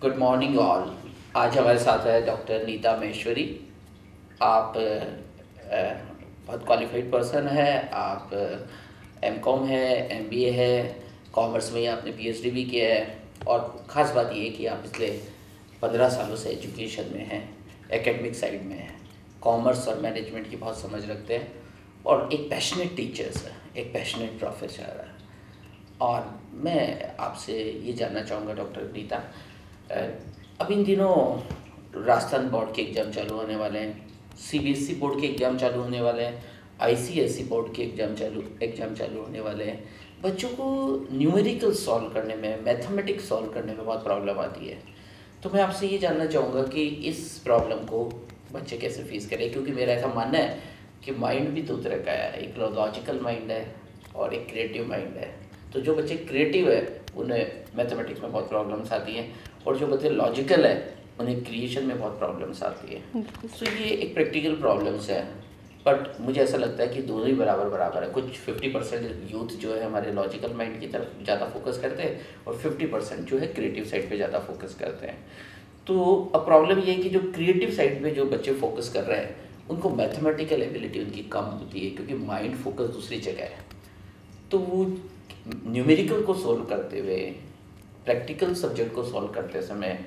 Good morning all. आज हमारे साथ है डॉक्टर नीता महेश्वरी। आप बहुत क्वालिफाइड पर्सन है। आप एमकॉम है, एमबीए है, कॉमर्स में ही आपने पीएचडी भी किया है। और ख़ास बात ये है कि आप पिछले 15 सालों से एजुकेशन में हैं, एकेडमिक साइड में हैं, कॉमर्स और मैनेजमेंट की बहुत समझ रखते हैं और एक पैशनेट टीचर्स है, एक पैशनेट प्रोफेसर है। और मैं आपसे ये जानना चाहूँगा डॉक्टर नीता, अब इन दिनों राजस्थान बोर्ड के एग्ज़ाम चालू होने वाले हैं, सीबीएसई बोर्ड के एग्ज़ाम चालू होने वाले हैं, आईसीएसई बोर्ड के एग्ज़ाम चालू होने वाले हैं। बच्चों को न्यूमेरिकल सॉल्व करने में, मैथमेटिक्स सॉल्व करने में बहुत प्रॉब्लम आती है। तो मैं आपसे ये जानना चाहूँगा कि इस प्रॉब्लम को बच्चे कैसे फेस करें, क्योंकि मेरा ऐसा मानना है कि माइंड भी दो तरह का है, एक लॉजिकल माइंड है और एक क्रिएटिव माइंड है। तो जो बच्चे क्रिएटिव है उन्हें मैथमेटिक्स में बहुत प्रॉब्लम्स आती हैं, और जो बच्चे लॉजिकल है उन्हें क्रिएशन में बहुत प्रॉब्लम्स आती है। तो ये एक प्रैक्टिकल प्रॉब्लम्स है, बट मुझे ऐसा लगता है कि दोनों ही बराबर बराबर है। कुछ 50% यूथ जो है हमारे लॉजिकल माइंड की तरफ ज़्यादा फोकस करते हैं और 50% जो है क्रिएटिव साइड पे ज़्यादा फोकस करते हैं। तो अब प्रॉब्लम ये है कि जो क्रिएटिव साइड पे जो बच्चे फोकस कर रहे हैं उनको मैथमेटिकल एबिलिटी उनकी कम होती है, क्योंकि माइंड फोकस दूसरी जगह है। तो वो न्यूमेरिकल को सोल्व करते हुए, प्रैक्टिकल सब्जेक्ट को सॉल्व करते समय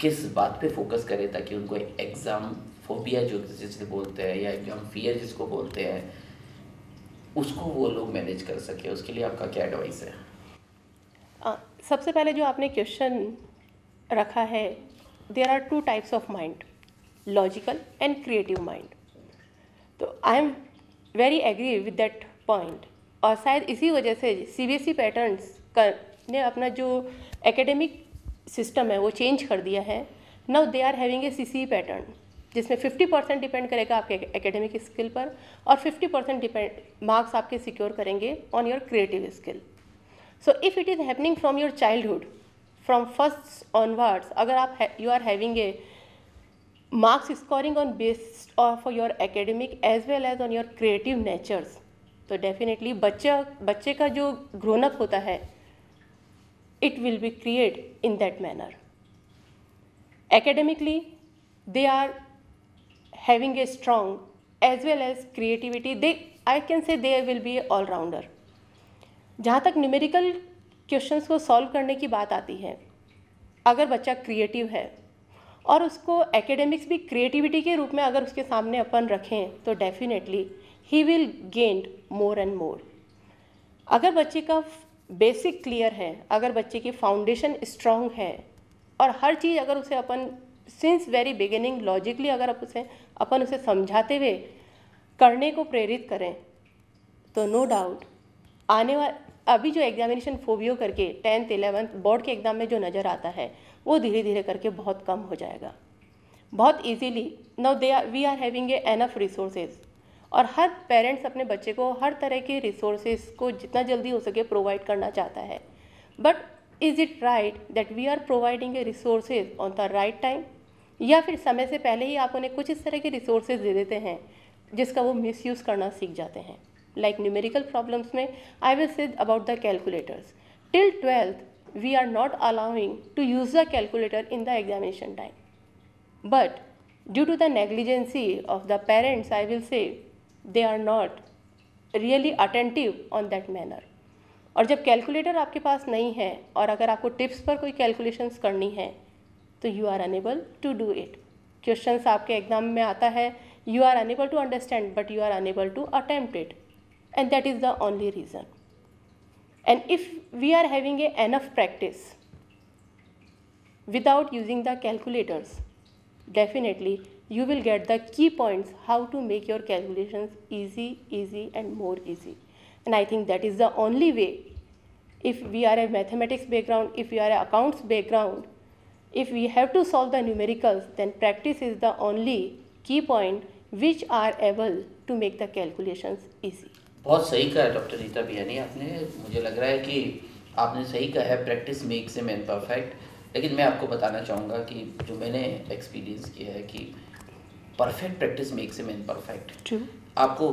किस बात पे फोकस करें ताकि उनको एग्ज़ाम फोबिया जो जिसे बोलते हैं या एग्ज़ाम फियर जिसको बोलते हैं, उसको वो लोग मैनेज कर सके। उसके लिए आपका क्या एडवाइस है? सबसे पहले जो आपने क्वेश्चन रखा है, there are two types of mind, logical and creative mind. तो I am very agree with that point. और शायद इसी वजह से सीबीएसई पैटर्न्स ने अपना जो एकेडमिक सिस्टम है वो चेंज कर दिया है। Now they are having a CCE pattern, जिसमें 50% डिपेंड करेगा आपके एकेडमिक स्किल पर और 50% डिपेंड मार्क्स आपके सिक्योर करेंगे on your creative skill. So if it is happening from your childhood, from first onwards, अगर आप you are having a marks scoring on based of your academic as well as on your creative natures, तो definitely बच्चे का जो grown up होता है, it will be created in that manner. Academically, they are having a strong as well as creativity. I can say they will be all rounder. जहाँ तक numerical questions को solve करने की बात आती है, अगर बच्चा क्रिएटिव है और उसको एकेडमिक्स भी क्रिएटिविटी के रूप में अगर उसके सामने अपन रखें तो definitely he will gain more and more. अगर बच्चे का बेसिक क्लियर है, अगर बच्चे की फाउंडेशन स्ट्रांग है और हर चीज़ अगर उसे अपन सिंस वेरी बिगिनिंग लॉजिकली अगर अपन उसे समझाते हुए करने को प्रेरित करें, तो नो डाउट अभी जो एग्जामिनेशन फोबियो करके 10th 11th बोर्ड के एग्ज़ाम में जो नज़र आता है वो धीरे धीरे करके बहुत कम हो जाएगा, बहुत easily. Now we are having a enough resources, और हर पेरेंट्स अपने बच्चे को हर तरह के रिसोर्सेज को जितना जल्दी हो सके प्रोवाइड करना चाहता है। But is it right that we are providing a resources on the right time, या फिर समय से पहले ही आप उन्हें कुछ इस तरह के रिसोर्सेज दे देते हैं जिसका वो मिसयूज़ करना सीख जाते हैं। Like numerical problems में I will say about the calculators. Till 12th we are not allowing to use the calculator in the examination time. But due to the negligence of the parents, I will say they are not really attentive on that manner. और जब calculator आपके पास नहीं है और अगर आपको tips पर कोई कैलकुलेशंस करनी है तो you are unable to do it. Questions आपके एग्जाम में आता है, you are unable to understand but you are unable to attempt it, and that is the only reason. And if we are having enough practice without using the calculators, definitely you will get the key points how to make your calculations easy and more easy. And I think that is the only way. If we are a mathematics background, if we are a accounts background, if we have to solve the numericals, then practice is the only key point which are able to make the calculations easy. बहुत सही कहा doctor Nita Biyani आपने। मुझे लग रहा है कि आपने सही कहा है, practice makes a man perfect. लेकिन मैं आपको बताना चाहूँगा कि जो मैंने एक्सपीरियंस किया है कि perfect practice makes a man perfect. आपको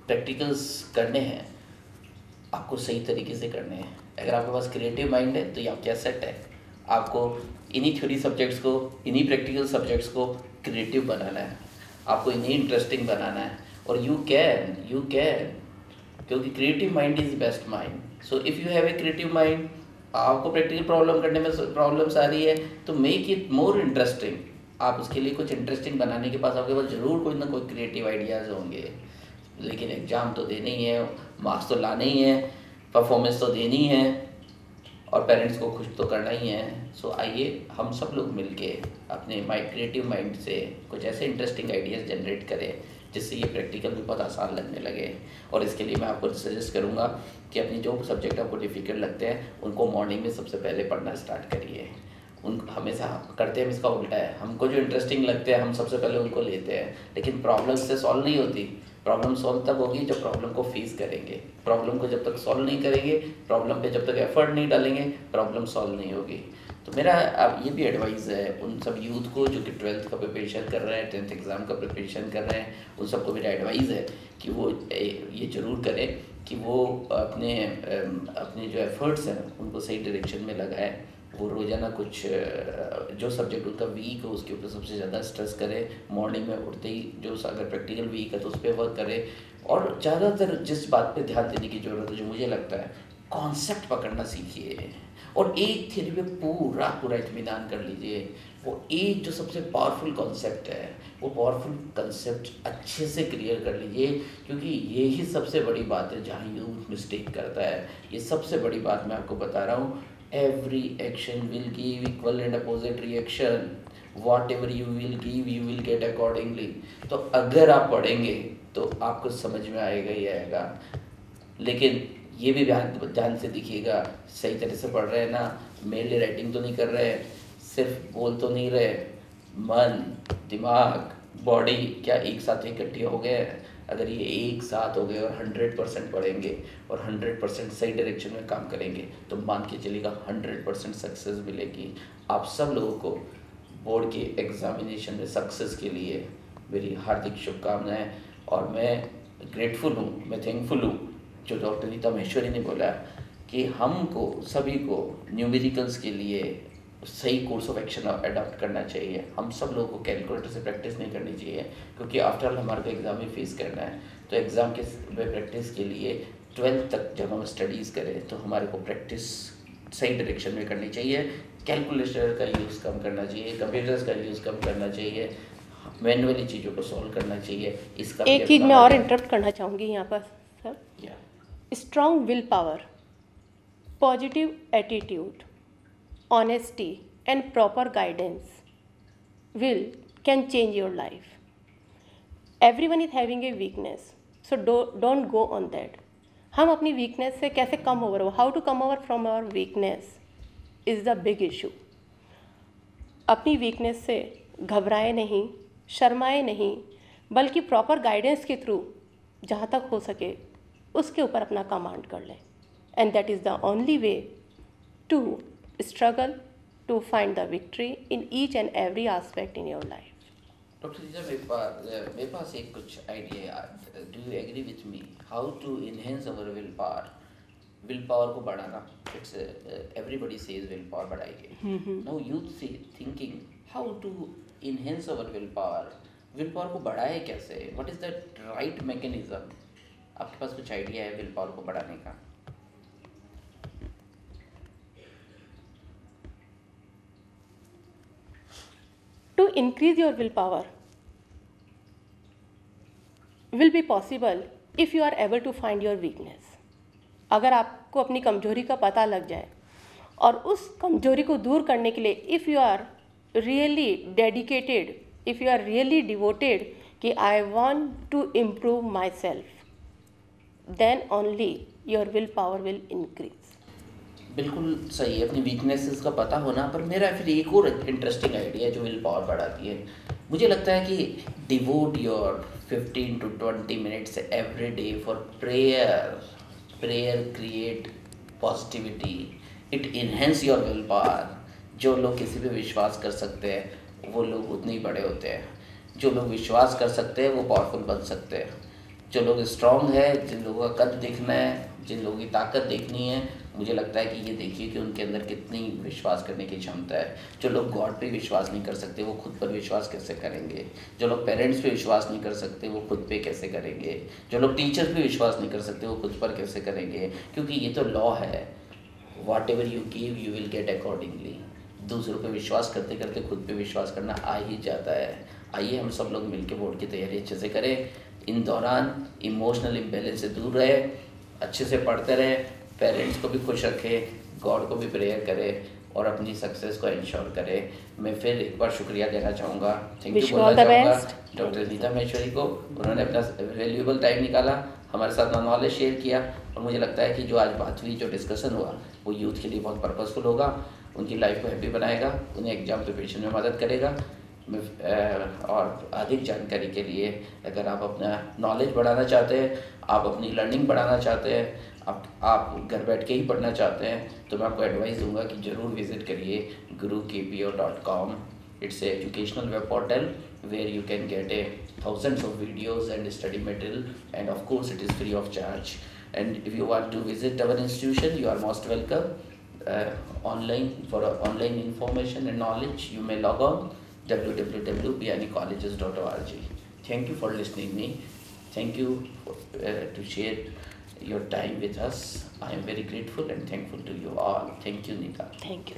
प्रैक्टिकल्स करने हैं, आपको सही तरीके से करने हैं। अगर आपके पास क्रिएटिव माइंड है तो ये आपके एसेट है। आपको इन्हीं थ्योरी सब्जेक्ट्स को, इन्हीं प्रैक्टिकल सब्जेक्ट्स को क्रिएटिव बनाना है, आपको इन्हीं इंटरेस्टिंग बनाना है, और यू कैन, क्योंकि creative mind is best mind. So if you have a creative mind, आपको प्रैक्टिकल प्रॉब्लम करने में प्रॉब्लम्स आ रही है तो मेक इट मोर इंटरेस्टिंग। आप उसके लिए कुछ इंटरेस्टिंग बनाने के पास आपके पास ज़रूर कोई ना कोई क्रिएटिव आइडियाज़ होंगे। लेकिन एग्ज़ाम तो देने ही है, मार्क्स तो लाने ही है, परफॉर्मेंस तो देनी है, और पेरेंट्स को खुश तो करना ही है। सो आइए हम सब लोग मिलके अपने क्रिएटिव माइंड से कुछ ऐसे इंटरेस्टिंग आइडियाज़ जनरेट करें जिससे ये प्रैक्टिकल भी बहुत आसान लगने लगे। और इसके लिए मैं आपको सजेस्ट करूँगा कि अपनी जो सब्जेक्ट आपको डिफ़िकल्ट लगते हैं उनको मॉर्निंग में सबसे पहले पढ़ना स्टार्ट करिए। उन हमेशा करते हैं, हम इसका उल्टा है, हमको जो इंटरेस्टिंग लगते हैं हम सबसे पहले उनको लेते हैं, लेकिन प्रॉब्लम से सॉल्व नहीं होती। प्रॉब्लम सॉल्व तब होगी जब प्रॉब्लम को फेस करेंगे। प्रॉब्लम को जब तक सॉल्व नहीं करेंगे, प्रॉब्लम पे जब तक एफर्ट नहीं डालेंगे, प्रॉब्लम सॉल्व नहीं होगी। तो मेरा अब ये भी एडवाइस है उन सब यूथ को जो कि 12th का प्रिपरेशन कर रहे हैं, 10th एग्ज़ाम का प्रिपरेशन कर रहे हैं, उन सबको मेरा एडवाइस है कि वो ये ज़रूर करें कि वो अपने जो एफर्ट्स हैं उनको सही डायरेक्शन में लगाएं। वो रोज़ाना कुछ जो सब्जेक्ट उनका वीक हो उसके ऊपर सबसे ज़्यादा स्ट्रेस करें। मॉर्निंग में उठते ही जो अगर प्रैक्टिकल वीक है तो उस पर वर्क करें। और ज़्यादातर जिस बात पे ध्यान देने की ज़रूरत है, जो मुझे लगता है, कॉन्सेप्ट पकड़ना सीखिए और एक थ्योरी पे पूरा इत्मीनान कर लीजिए। वो एक जो सबसे पावरफुल कॉन्सेप्ट है वो पावरफुल कॉन्सेप्ट अच्छे से क्लियर कर लीजिए, क्योंकि ये ही सबसे बड़ी बात है जहाँ यूथ मिस्टेक करता है। ये सबसे बड़ी बात मैं आपको बता रहा हूँ। Every action will give equal and opposite reaction. Whatever you will give, you will get accordingly. तो अगर आप पढ़ेंगे तो आपको समझ में आएगा ही आएगा। लेकिन ये भी ध्यान से दिखिएगा, सही तरह से पढ़ रहे हैं ना, मेनली राइटिंग तो नहीं कर रहे, सिर्फ बोल तो नहीं रहे, मन, दिमाग, बॉडी क्या एक साथ इकट्ठे हो गए? अगर ये एक साथ हो गए और 100% पढ़ेंगे और 100% सही डायरेक्शन में काम करेंगे तो मान के चलिएगा 100% सक्सेस मिलेगी। आप सब लोगों को बोर्ड के एग्जामिनेशन में सक्सेस के लिए मेरी हार्दिक शुभकामनाएं। और मैं ग्रेटफुल हूँ, मैं थैंकफुल हूँ जो डॉक्टर नीता माहेश्वरी ने बोला कि हमको सभी को न्यूमेरिकल्स के लिए सही कोर्स ऑफ एक्शन अडॉप्ट करना चाहिए। हम सब लोगों को कैलकुलेटर से प्रैक्टिस नहीं करनी चाहिए, क्योंकि आफ्टर ऑल हमारे को एग्ज़ाम में फेस करना है। तो एग्ज़ाम के प्रैक्टिस के लिए 12th तक जब हम स्टडीज़ करें तो हमारे को प्रैक्टिस सही डायरेक्शन में करनी चाहिए। कैलकुलेटर का यूज़ कम करना चाहिए, कंप्यूटर्स का यूज़ कम करना चाहिए, मैनुअली चीज़ों को सॉल्व करना चाहिए। इसका एक चीज़ मैं और इंटरप्ट करना चाहूँगी यहाँ पर सर। या strong will power, positive attitude, honesty and proper guidance can change your life. Everyone is having a weakness, so don't go on that. हम अपनी weakness से कैसे come over, how to come over from our weakness is the big issue. अपनी weakness से घबराए नहीं, शर्माए नहीं, बल्कि proper guidance के थ्रू जहाँ तक हो सके उसके ऊपर अपना कमांड कर लें। And that is the only way to struggle to find the victory in each and every aspect in your life. Doctor Neeta, मेरे पास एक कुछ आइडिया है। Do you agree with me? How to enhance our will power? Will power को बढ़ाना, it's everybody says will power बढ़ाइए। Now youth से thinking how to enhance our will power. Will power को बढ़ाए कैसे? What is the right mechanism? आपके पास कुछ आइडिया है विल पावर को बढ़ाने का? To increase your willpower will be possible if you are able to find your weakness. अगर आपको अपनी कमजोरी का पता लग जाए और उस कमजोरी को दूर करने के लिए if you are really dedicated, if you are really devoted कि I want to improve myself, then only your will power will increase. बिल्कुल सही है, अपनी वीकनेसेस का पता होना। पर मेरा फिर एक और इंटरेस्टिंग आइडिया जो विल पावर बढ़ाती है, मुझे लगता है कि devote your 15 to 20 minutes every day for prayer. Prayer create positivity, it enhance your will power. जो लोग किसी पे विश्वास कर सकते हैं वो लोग उतने ही बड़े होते हैं। जो लोग विश्वास कर सकते हैं वो पावरफुल बन सकते हैं। जो लोग स्ट्रांग है, जिन लोगों का कद देखना है, जिन लोगों की ताकत देखनी है, मुझे लगता है कि ये देखिए कि उनके अंदर कितनी विश्वास करने की क्षमता है। जो लोग गॉड पे विश्वास नहीं कर सकते वो खुद पर विश्वास कैसे करेंगे? जो लोग पेरेंट्स पे विश्वास नहीं कर सकते वो खुद पे कैसे करेंगे? जो लोग टीचर्स पे विश्वास नहीं कर सकते वो खुद पर कैसे करेंगे? क्योंकि ये तो लॉ है, what ever you give you will get accordingly. दूसरों पे विश्वास करते करते खुद पे विश्वास करना आ ही जाता है। आइए हम सब लोग मिलकर बोर्ड की तैयारी अच्छे से करें। इन दौरान इमोशनल इम्बैलेंस से दूर रहे, अच्छे से पढ़ते रहे, पेरेंट्स को भी खुश रखें, गॉड को भी प्रेयर करें और अपनी सक्सेस को इंश्योर करें। मैं फिर एक बार शुक्रिया देना चाहूँगा, थैंक यू बोलना चाहूँगा डॉक्टर नीता माहेश्वरी को। उन्होंने अपना वैल्यूएबल टाइम निकाला, हमारे साथ नॉलेज शेयर किया और मुझे लगता है कि जो आज बात हुई, जो डिस्कशन हुआ, वो यूथ के लिए बहुत पर्पसफुल होगा, उनकी लाइफ को हैप्पी बनाएगा, उन्हें एग्जाम प्रिपरेशन में मदद करेगा। और अधिक जानकारी के लिए अगर आप अपना नॉलेज बढ़ाना चाहते हैं, आप अपनी लर्निंग बढ़ाना चाहते हैं, आप घर बैठ के ही पढ़ना चाहते हैं, तो मैं आपको एडवाइस दूंगा कि ज़रूर विज़िट करिए gurukpo.com। It's a educational web portal where you can get thousands of videos and study material, and of course it is free of charge. And if you want to visit our institution, you are most welcome. Online for online information and knowledge, you may log on www.pianicolleges.org. Thank you for listening me. Thank you to share your time with us. I am very grateful and thankful to you all. Thank you, Nita. Thank you.